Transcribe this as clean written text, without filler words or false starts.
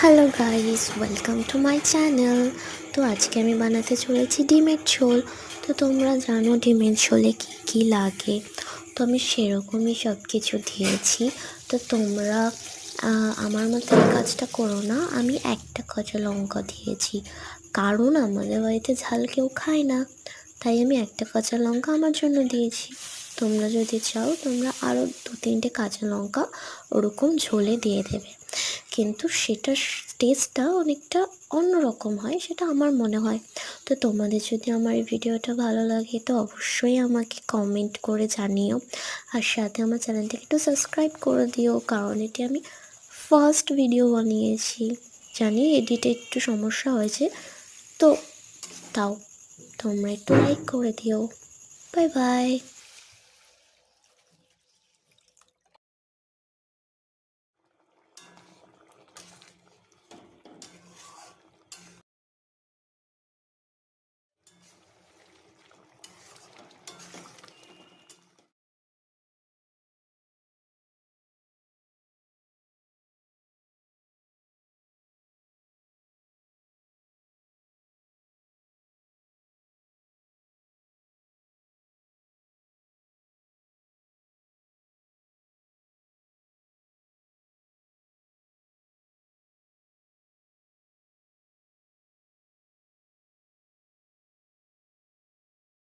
Hello guys, welcome to my channel. তো আজকে আমি বানাতে চলেছি ডিমের ঝোল। তো তোমরা জানো ডিমের ঝোলে কী কী লাগে, তো আমি সেরকমই সব কিছু দিয়েছি। তো তোমরা আমার মতো এই কাজটা করো না। আমি একটা কাঁচা লঙ্কা দিয়েছি, কারণ আমাদের বাড়িতে ঝাল কেউ খায় না, তাই আমি একটা কাঁচা লঙ্কা আমার জন্য দিয়েছি। তোমরা যদি চাও তোমরা আরও 2-3টে কাঁচা লঙ্কা ওরকম ঝোলে দিয়ে দেবে, কিন্তু সেটার টেস্টটা অনেকটা অন্যরকম হয়, সেটা আমার মনে হয়। তো তোমাদের যদি আমার এই ভিডিওটা ভালো লাগে তো অবশ্যই আমাকে কমেন্ট করে জানিও, আর সাথে আমার চ্যানেলটাকে একটু সাবস্ক্রাইব করে দিও, কারণ এটি আমি ফার্স্ট ভিডিও বানিয়েছি। জানি এডিটে একটু সমস্যা হয়েছে, তো তাও তোমরা একটু লাইক করে দিও। Bye bye.